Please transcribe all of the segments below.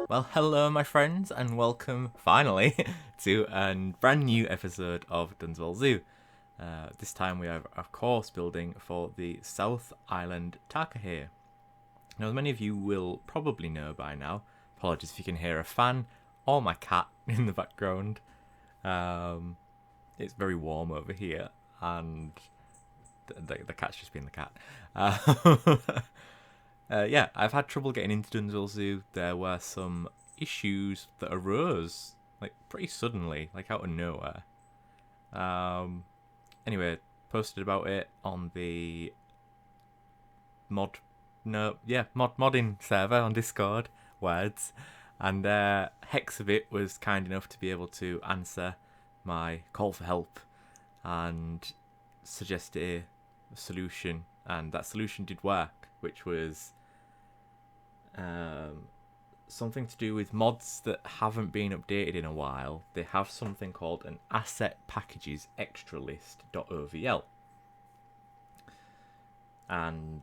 Well, hello, my friends, and welcome, finally, to a brand new episode of Dunswell Zoo. This time we are, of course, building for the South Island Takahe. Now, as many of you will probably know by now, apologies if you can hear a fan or my cat in the background. It's very warm over here, and the cat's just being the cat. Yeah, I've had trouble getting into Dunswell Zoo. There were some issues that arose, like, pretty suddenly, like, out of nowhere. Anyway, posted about it on the modding server on Discord, words, and Hexabit was kind enough to be able to answer my call for help and suggest a solution, and that solution did work, which was something to do with mods that haven't been updated in a while. They have something called an asset packages extra list.ovl, and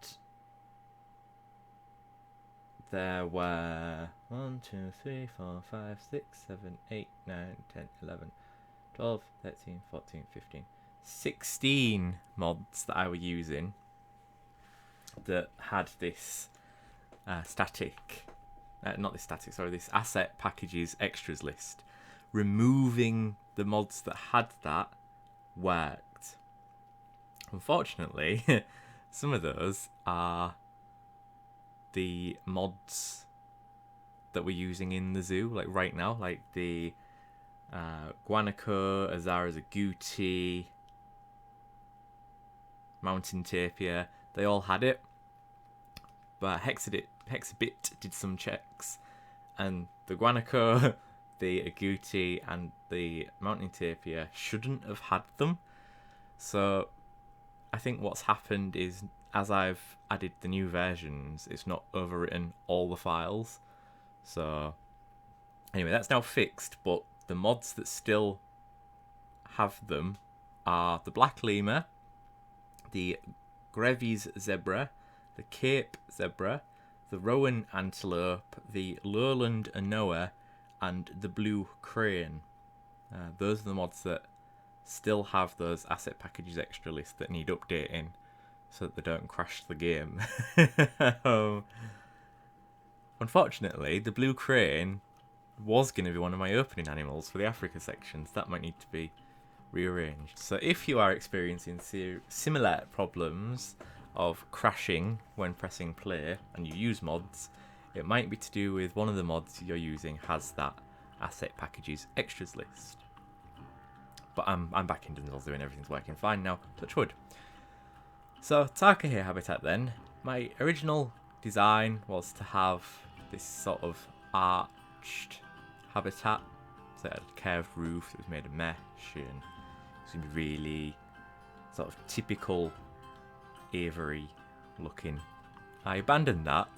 there were 1, 2, 3, 4, 5, 6, 7, 8, 9, 10, 11, 12, 13, 14, 15, 16 mods that I were using that had this this asset packages extras list. Removing the mods that had that worked. Unfortunately, some of those are the mods that we're using in the zoo, like right now, like the guanaco, Azara's agouti, mountain tapir. They all had it, but Hexabit did some checks, and the guanaco, the agouti, and the mountain tapir shouldn't have had them. So I think what's happened is, as I've added the new versions, it's not overwritten all the files. So anyway, that's now fixed, but the mods that still have them are the black lemur, the Grevy's zebra, the Cape zebra, the Rowan antelope, the lowland anoa, and the blue crane. Those are the mods that still have those asset packages extra list that need updating so that they don't crash the game. Unfortunately, the blue crane was going to be one of my opening animals for the Africa sections. That might need to be rearranged. So if you are experiencing similar problems of crashing when pressing play and you use mods, it might be to do with one of the mods you're using has that asset packages extras list. But I'm back in Dunswell Zoo and everything's working fine now, touch wood. So Takahe habitat then, my original design was to have this sort of arched habitat. So it had a curved roof that was made of mesh, and it was going to be really sort of typical aviary looking. I abandoned that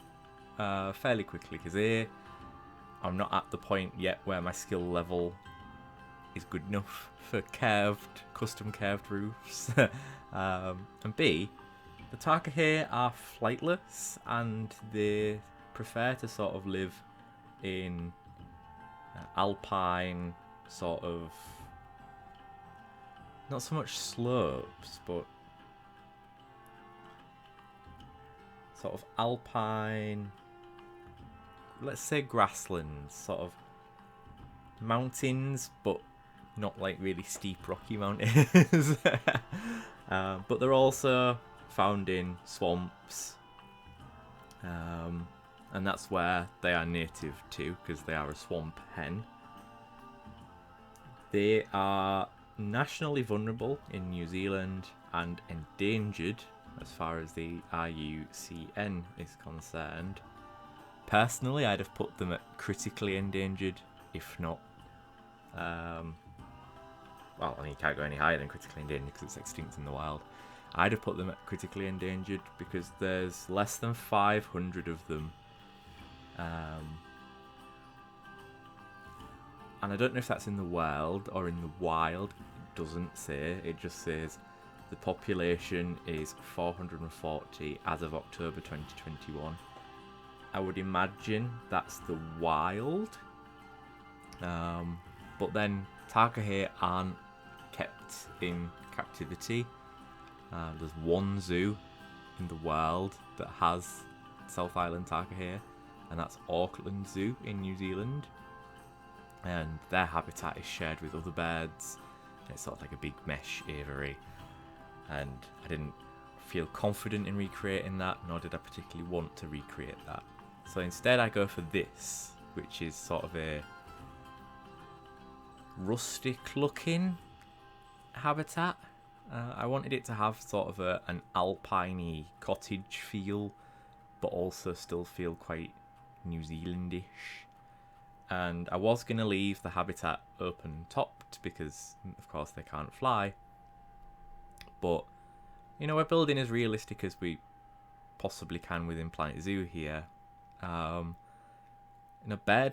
fairly quickly because I'm not at the point yet where my skill level is good enough for custom curved roofs. And B, the Takahe are flightless and they prefer to sort of live in alpine sort of, not so much slopes, but sort of alpine, let's say grasslands, sort of mountains, but not like really steep rocky mountains. But they're also found in swamps, and that's where they are native to, because they are a swamp hen. They are nationally vulnerable in New Zealand and endangered as far as the IUCN is concerned. Personally, I'd have put them at critically endangered, if not well, I mean, you can't go any higher than critically endangered because it's extinct in the wild. I'd have put them at critically endangered because there's less than 500 of them. And I don't know if that's in the world or in the wild. It doesn't say. It just says the population is 440 as of October 2021. I would imagine that's the wild. But then Takahe aren't kept in captivity. There's one zoo in the world that has South Island Takahe, and that's Auckland Zoo in New Zealand. And their habitat is shared with other birds. It's sort of like a big mesh aviary. And I didn't feel confident in recreating that, nor did I particularly want to recreate that. So instead I go for this, which is sort of a rustic looking habitat. I wanted it to have sort of an alpine-y cottage feel, but also still feel quite New Zealandish. And I was going to leave the habitat open topped because, of course, they can't fly. But, you know, we're building as realistic as we possibly can within Planet Zoo here. Bird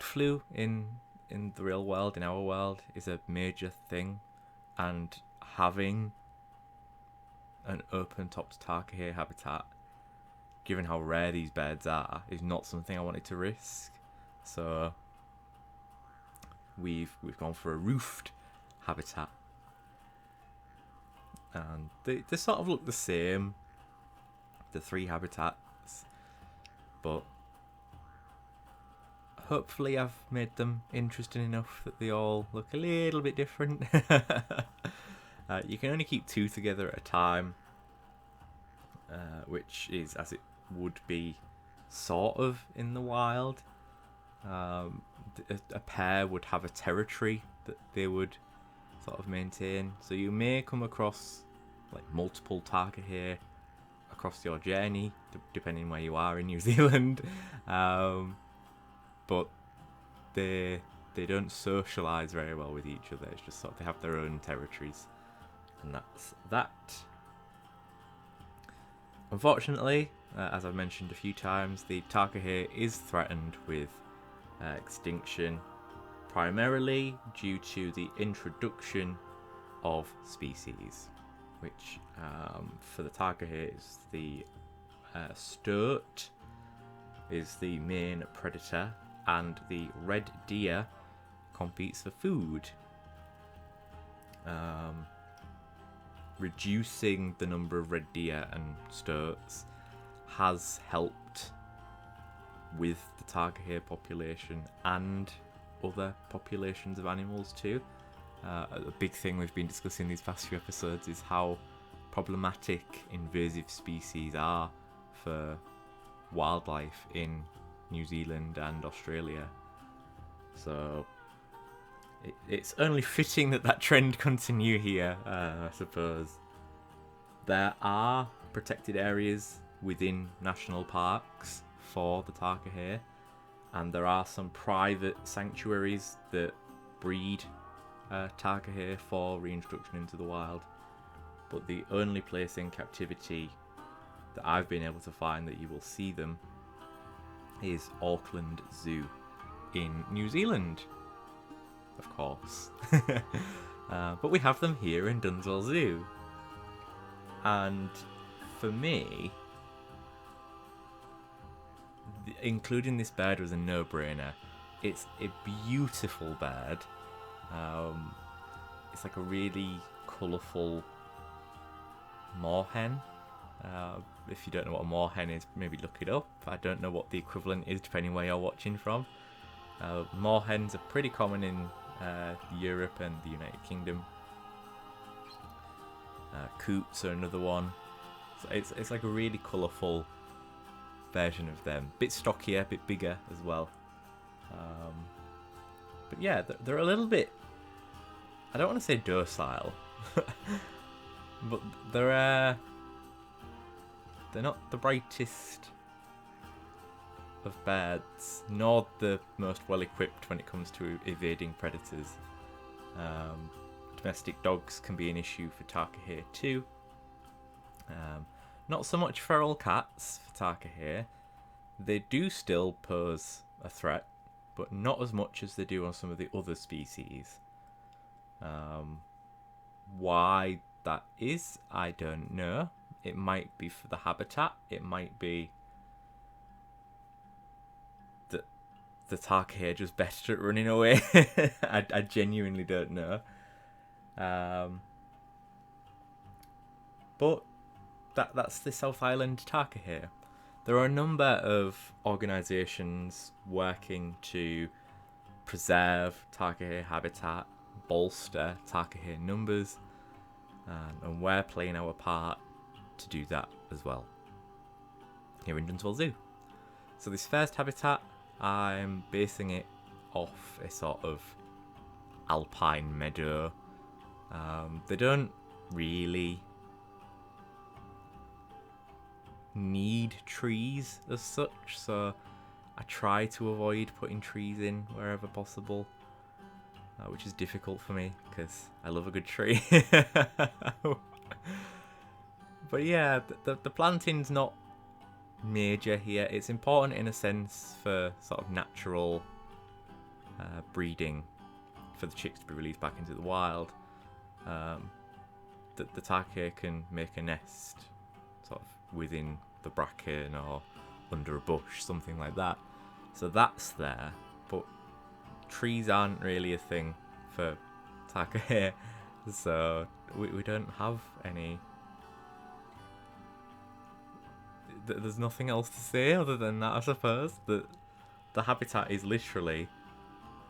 flu in the real world, in our world, is a major thing. And having an open-topped Takahe habitat, given how rare these birds are, is not something I wanted to risk. So we've gone for a roofed habitat, and they sort of look the same, the three habitats, but hopefully I've made them interesting enough that they all look a little bit different. You can only keep two together at a time, which is as it would be sort of in the wild. A pair would have a territory that they would sort of maintain. So you may come across like multiple Takahe across your journey, depending where you are in New Zealand. But they don't socialise very well with each other. It's just sort of they have their own territories. And that's that. Unfortunately, as I've mentioned a few times, the Takahe is threatened with extinction, primarily due to the introduction of species, which for the Takahe is the stoat is the main predator, and the red deer competes for food. Reducing the number of red deer and stoats has helped with the Takahe population and other populations of animals too. A big thing we've been discussing these past few episodes is how problematic invasive species are for wildlife in New Zealand and Australia. So it's only fitting that trend continue here, I suppose. There are protected areas within national parks for the Takahe, and there are some private sanctuaries that breed Takahe for reintroduction into the wild. But the only place in captivity that I've been able to find that you will see them is Auckland Zoo in New Zealand, of course. But we have them here in Dunswell Zoo. And for me, including this bird was a no-brainer. It's a beautiful bird. It's like a really colourful moorhen. If you don't know what a moorhen is, maybe look it up. I don't know what the equivalent is depending where you're watching from. Moorhens are pretty common in Europe and the United Kingdom. Coots are another one. So it's like a really colourful version of them. Bit stockier, a bit bigger as well. But yeah, they're a little bit, I don't want to say docile, but they're not the brightest of birds, nor the most well equipped when it comes to evading predators. Domestic dogs can be an issue for Takahe too. Not so much feral cats for Takahe. They do still pose a threat, but not as much as they do on some of the other species. Why that is, I don't know. It might be for the habitat. It might be the Takahe are just better at running away. I genuinely don't know. But that's the South Island Takahe. There are a number of organisations working to preserve Takahe habitat, bolster Takahe numbers, and we're playing our part to do that as well here in Dunswell Zoo. So this first habitat, I'm basing it off a sort of alpine meadow. They don't really need trees as such, so I try to avoid putting trees in wherever possible, which is difficult for me because I love a good tree. But yeah, the planting's not major here. It's important in a sense for sort of natural breeding, for the chicks to be released back into the wild. The Takahe can make a nest sort of within the bracken or under a bush, something like that. So that's there, but trees aren't really a thing for Takahe, so we don't have any. There's nothing else to say other than that, I suppose. The habitat is literally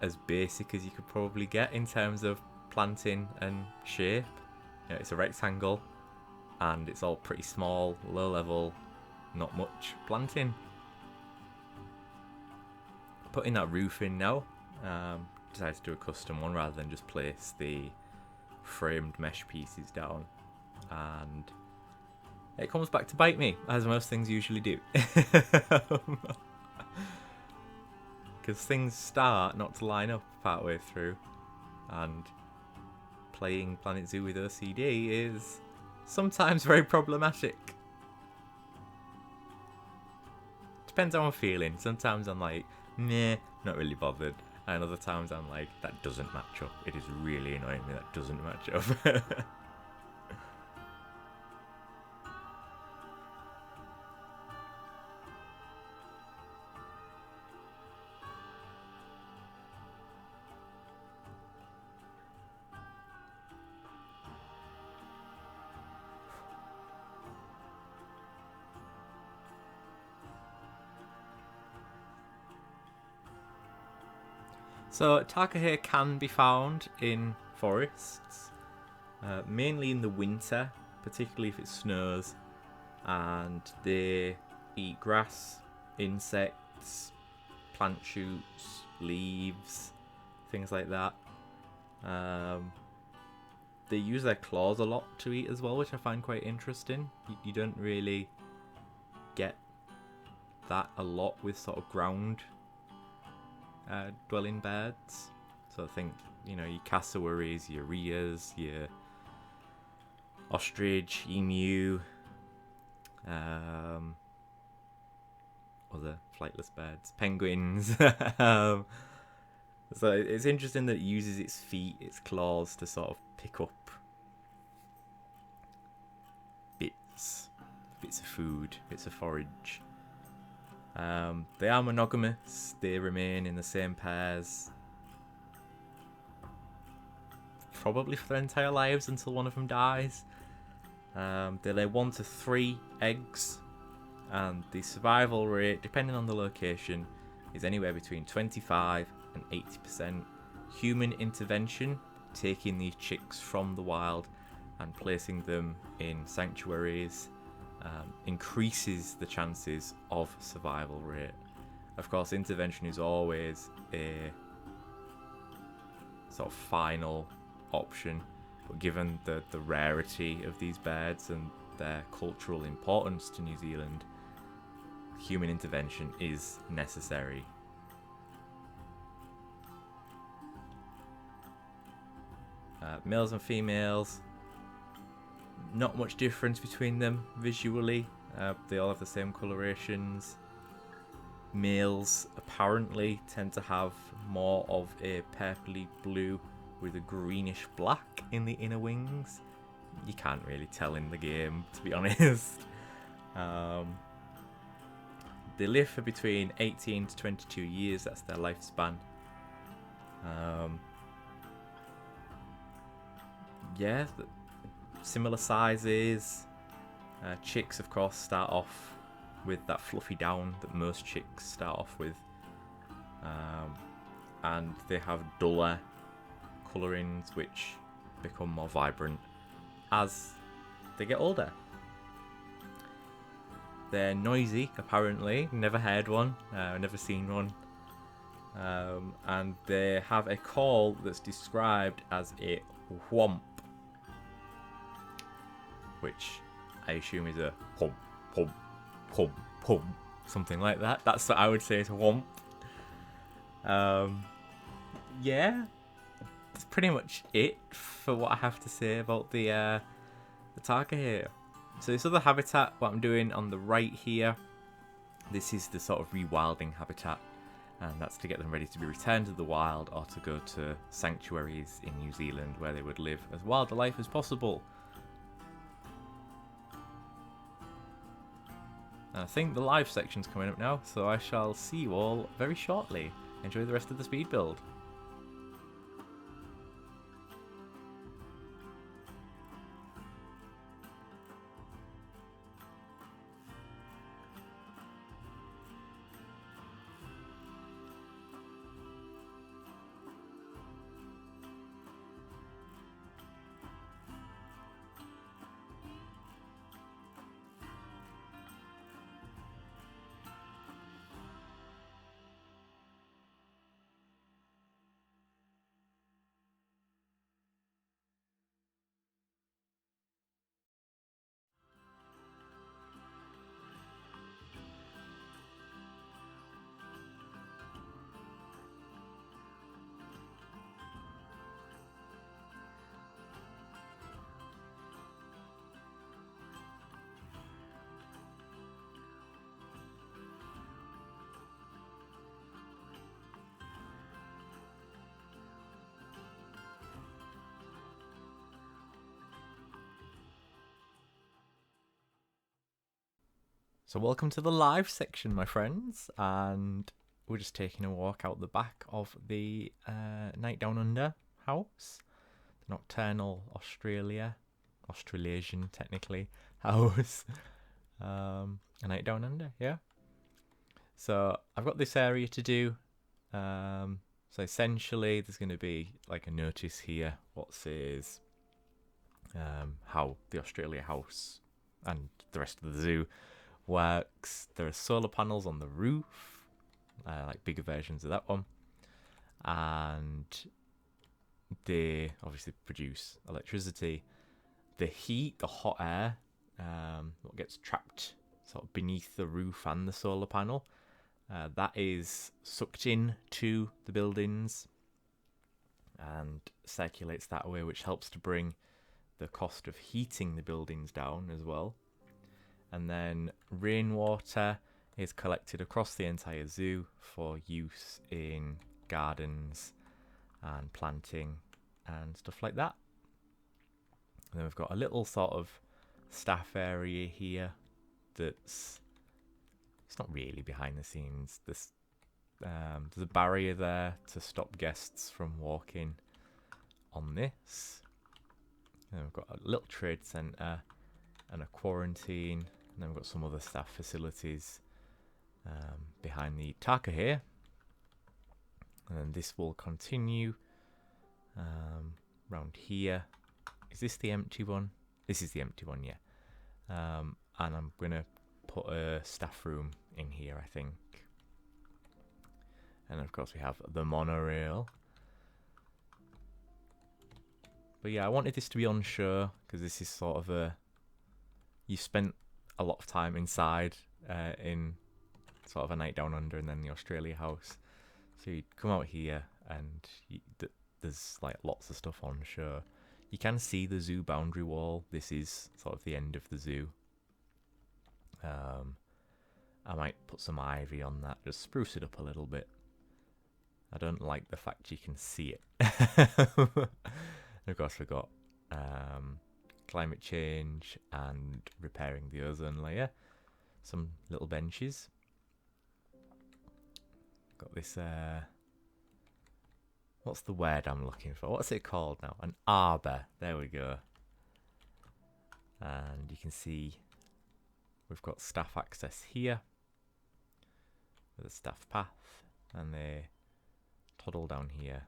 as basic as you could probably get in terms of planting and shape. You know, it's a rectangle, and it's all pretty small, low level, not much planting. Putting that roof in now. Decided to do a custom one rather than just place the framed mesh pieces down, and it comes back to bite me, as most things usually do. Because things start not to line up partway through, and playing Planet Zoo with OCD is sometimes very problematic. Depends how I'm feeling. Sometimes I'm like, meh, not really bothered. And other times I'm like, that doesn't match up. It is really annoying me that doesn't match up. So Takahe can be found in forests, mainly in the winter, particularly if it snows, and they eat grass, insects, plant shoots, leaves, things like that. They use their claws a lot to eat as well, which I find quite interesting. You don't really get that a lot with sort of ground dwelling birds. So I think, you know, your cassowaries, your rheas, your ostrich, emu, other flightless birds, penguins. So it's interesting that it uses its feet, its claws to sort of pick up bits of food, bits of forage. They are monogamous. They remain in the same pairs probably for their entire lives until one of them dies. They lay 1 to 3 eggs, and the survival rate, depending on the location, is anywhere between 25 and 80%. Human intervention, taking these chicks from the wild and placing them in sanctuaries, increases the chances of survival rate. Of course, intervention is always a sort of final option, but given the rarity of these birds and their cultural importance to New Zealand, human intervention is necessary. Males and females, not much difference between them visually. They all have the same colorations. Males apparently tend to have more of a purpley blue with a greenish black in the inner wings. You can't really tell in the game, to be honest. They live for between 18 to 22 years. That's their lifespan. Yeah, similar sizes. Chicks, of course, start off with that fluffy down that most chicks start off with. And they have duller colourings which become more vibrant as they get older. They're noisy, apparently. Never heard one, never seen one. And they have a call that's described as a whomp, which I assume is a pum, pum, pum, pum, something like that. That's what I would say is a whomp. Yeah, that's pretty much it for what I have to say about the Takahe. So this other habitat, what I'm doing on the right here, this is the sort of rewilding habitat, and that's to get them ready to be returned to the wild or to go to sanctuaries in New Zealand where they would live as wild a life as possible. And I think the live section's coming up now, so I shall see you all very shortly. Enjoy the rest of the speed build. So welcome to the live section, my friends, and we're just taking a walk out the back of the Night Down Under house, the Nocturnal Australasian technically house, a Night Down Under, yeah. So I've got this area to do. So essentially, there's going to be like a notice here what says how the Australia house and the rest of the zoo works. There are solar panels on the roof, like bigger versions of that one, and they obviously produce electricity. The heat, the hot air, what gets trapped sort of beneath the roof and the solar panel, that is sucked in to the buildings and circulates that way, which helps to bring the cost of heating the buildings down as well. And then rainwater is collected across the entire zoo for use in gardens and planting and stuff like that. And then we've got a little sort of staff area here that's, it's not really behind the scenes. There's a barrier there to stop guests from walking on this. And we've got a little trade centre and a quarantine. And then we've got some other staff facilities behind the Takahe. And then this will continue around here. Is this the empty one? This is the empty one, yeah. And I'm going to put a staff room in here, I think. And of course we have the monorail. But yeah, I wanted this to be on show because this is sort of a... You spent a lot of time inside in sort of a Night Down Under and then the Australia house. So you'd come out here and there's like lots of stuff on show. You can see the zoo boundary wall. This is sort of the end of the zoo. I might put some ivy on that, just spruce it up a little bit. I don't like the fact you can see it. And of course we've got climate change and repairing the ozone layer. Some little benches. got this, what's the word I'm looking for? What's it called now? An arbor. There we go. And you can see we've got staff access here with a staff path, and they toddle down here.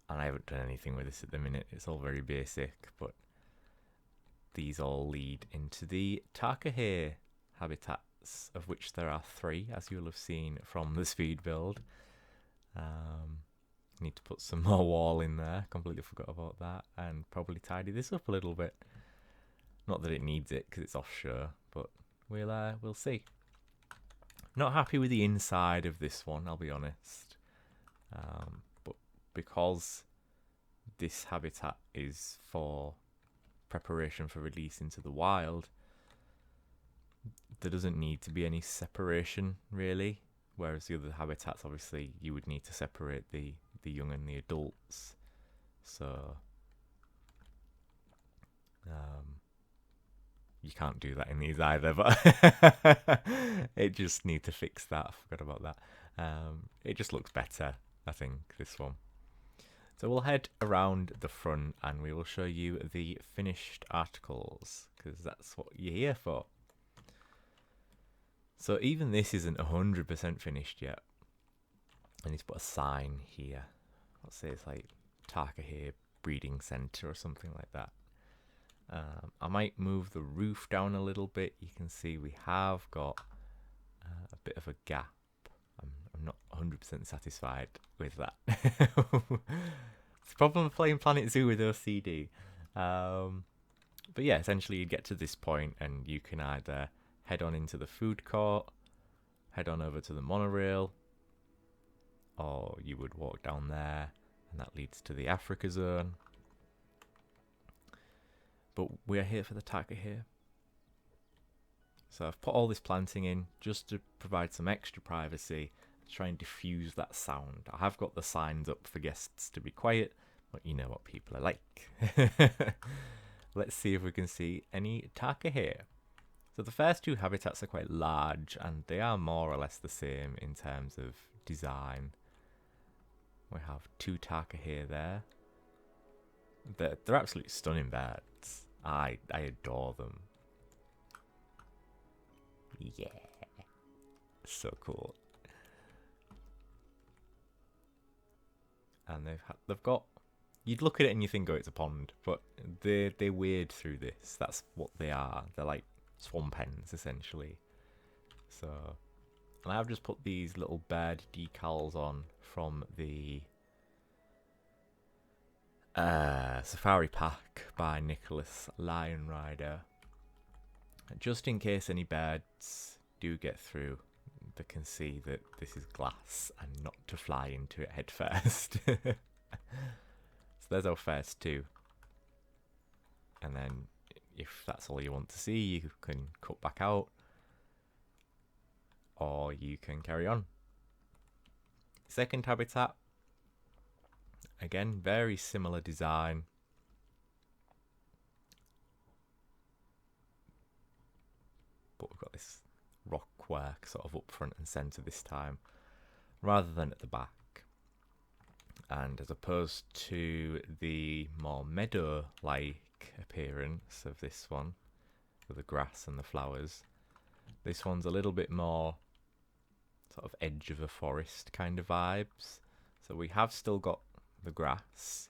And I haven't done anything with this at the minute. It's all very basic, but these all lead into the Takahe habitats, of which there are 3, as you'll have seen from the speed build. Need to put some more wall in there. Completely forgot about that, and probably tidy this up a little bit. Not that it needs it because it's offshore, but we'll see. Not happy with the inside of this one, I'll be honest. But because this habitat is for preparation for release into the wild, there doesn't need to be any separation really. Whereas the other habitats, obviously, you would need to separate the young and the adults. So you can't do that in these either, but it just need to fix that. I forgot about that. It just looks better, I think, this one. So we'll head around the front and we will show you the finished articles, because that's what you're here for. So even this isn't 100% finished yet. I need to put a sign here. Let's say it's like Takahe Breeding Centre or something like that. I might move the roof down a little bit. You can see we have got a bit of a gap. I'm not 100% satisfied with that. It's the problem of playing Planet Zoo with OCD. But yeah, essentially you get to this point and you can either head on into the food court, head on over to the monorail, or you would walk down there and that leads to the Africa zone. But we're here for the Takahe. So I've put all this planting in just to provide some extra privacy, to try and diffuse that sound. I have got the signs up for guests to be quiet, but you know what people are like. Let's see if we can see any Takahe. So the first 2 habitats are quite large and they are more or less the same in terms of design. We have 2 Takahe there. They're absolutely stunning birds. I adore them. Yeah. So cool. And they've got, you'd look at it and you think, oh, it's a pond, but they wade through this. That's what they are. They're like swamp hens essentially. So, and I've just put these little bird decals on from the Safari Pack by Nicholas Lion Rider, just in case any birds do get through, they can see that this is glass and not to fly into it head first. So there's our first 2, and then if that's all you want to see, you can cut back out, or you can carry on. Second habitat, again, very similar design. But we've got this rock work sort of up front and centre this time, rather than at the back. And as opposed to the more meadow-like appearance of this one, with the grass and the flowers, this one's a little bit more sort of edge of a forest kind of vibes. So we have still got the grass,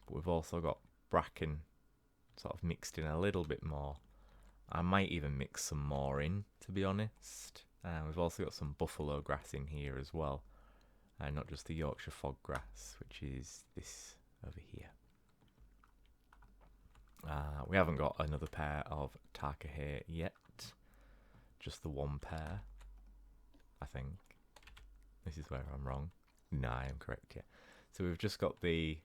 but we've also got bracken sort of mixed in a little bit more. I might even mix some more in, to be honest. We've also got some buffalo grass in here as well, and not just the Yorkshire fog grass, which is this over here. We haven't got another pair of Takahe yet, just the 1 pair, I think. This is where I'm wrong. No, I am correct, yeah. So we've just got the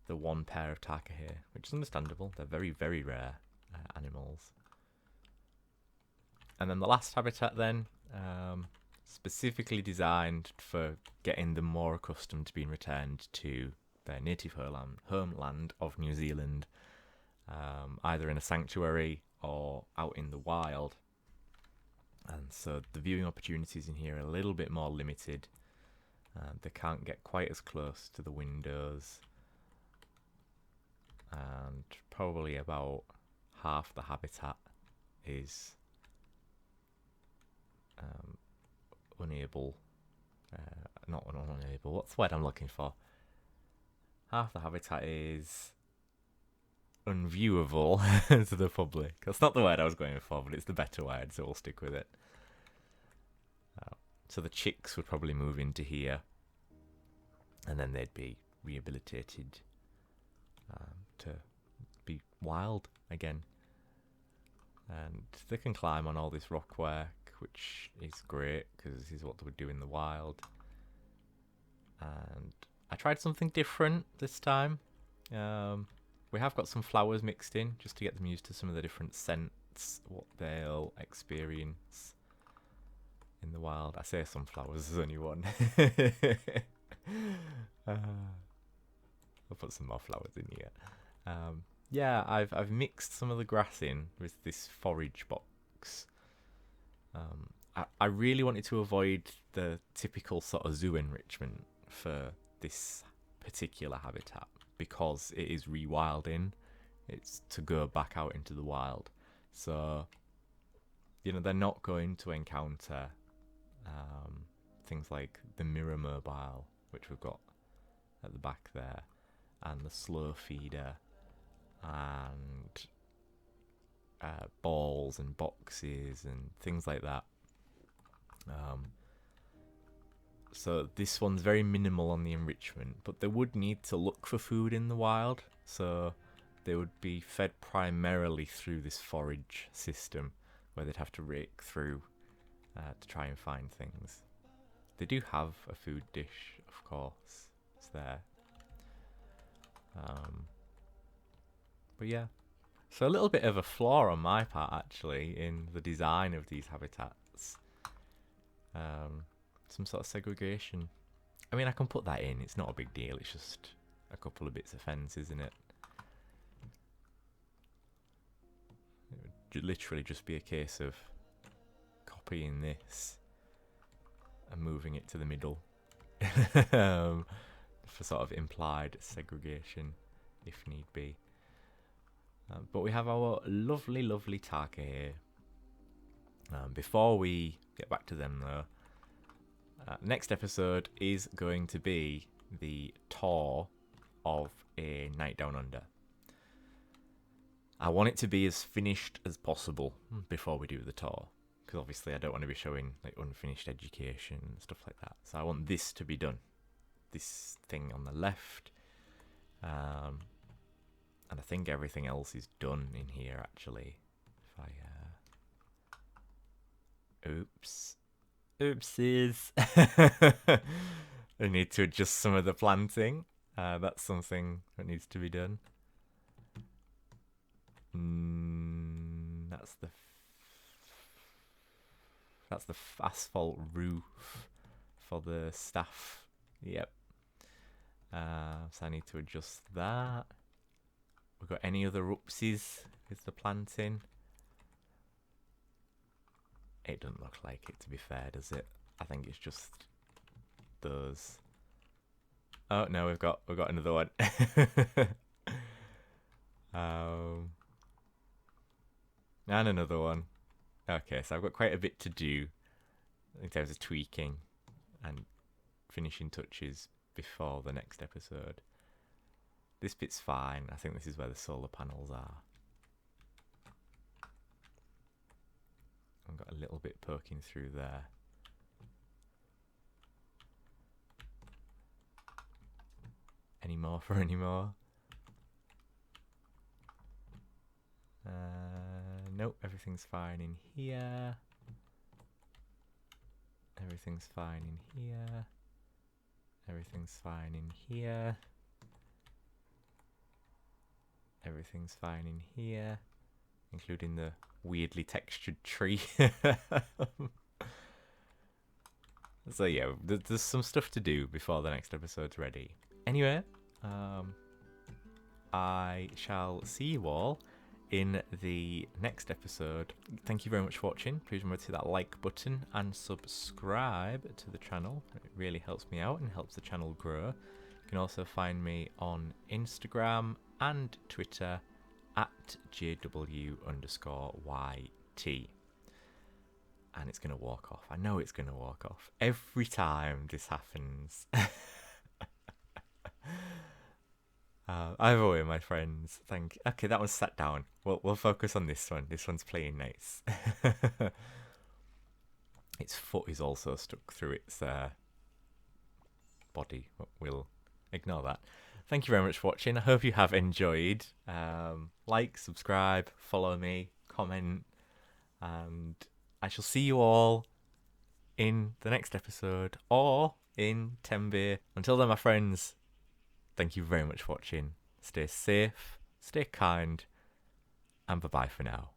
1 pair of Takahe, which is understandable. They're very, very rare animals. And then the last habitat then, specifically designed for getting them more accustomed to being returned to their native homeland of New Zealand, either in a sanctuary or out in the wild. And so the viewing opportunities in here are a little bit more limited. They can't get quite as close to the windows. And probably about half the habitat is unable. Not unable. What's the word I'm looking for? Half the habitat is unviewable to the public. That's not the word I was going for, but it's the better word, so we'll stick with it. So the chicks would probably move into here, and then they'd be rehabilitated to be wild again. And they can climb on all this rockwork, which is great because this is what they would do in the wild. And I tried something different this time. We have got some flowers mixed in just to get them used to some of the different scents, what they'll experience in the wild. I say some flowers, there's only one. I'll put some more flowers in here. Yeah, I've mixed some of the grass in with this forage box. I really wanted to avoid the typical sort of zoo enrichment for this particular habitat because it is rewilding. It's to go back out into the wild. So, you know, they're not going to encounter things like the mirror mobile, which we've got at the back there, and the slow feeder, and balls and boxes and things like that. So this one's very minimal on the enrichment, but they would need to look for food in the wild, so they would be fed primarily through this forage system where they'd have to rake through to try and find things. They do have a food dish, of course, it's there. But yeah, so a little bit of a flaw on my part actually in the design of these habitats. Some sort of segregation. I mean, I can put that in, it's not a big deal, it's just a couple of bits of fence, isn't it? It would literally just be a case of copying this and moving it to the middle for sort of implied segregation if need be. But we have our lovely, lovely Takahe. Before we get back to them though, next episode is going to be the tour of a night down under. I want it to be as finished as possible before we do the tour, because obviously I don't want to be showing like unfinished education and stuff like that. So I want this to be done. This thing on the left. And I think everything else is done in here actually. If I oops. Oopsies. I need to adjust some of the planting. That's something that needs to be done. That's the asphalt roof for the staff. Yep. So I need to adjust that. We've got any other oopsies with the planting? It doesn't look like it, to be fair, does it? I think it's just those. Oh no, we've got another one. And another one. Okay, so I've got quite a bit to do in terms of tweaking and finishing touches before the next episode. This bit's fine. I think this is where the solar panels are. I've got a little bit poking through there. Any more for any more? Nope, everything's fine in here. Everything's fine in here. Everything's fine in here. Everything's fine in here, including the weirdly textured tree. So yeah, there's some stuff to do before the next episode's ready. Anyway, I shall see you all in the next episode. Thank you very much for watching. Please remember to hit that like button and subscribe to the channel. It really helps me out and helps the channel grow. You can also find me on Instagram and Twitter at JW_YT. And it's going to walk off. I know it's going to walk off. Every time this happens. Either way, my friends. Okay, that one's sat down. We'll focus on this one. This one's playing nice. Its foot is also stuck through its body. We'll ignore that. Thank you very much for watching. I hope you have enjoyed. Like, subscribe, follow me, comment, and I shall see you all in the next episode or in Tembe. Until then, my friends, thank you very much for watching. Stay safe, stay kind, and bye-bye for now.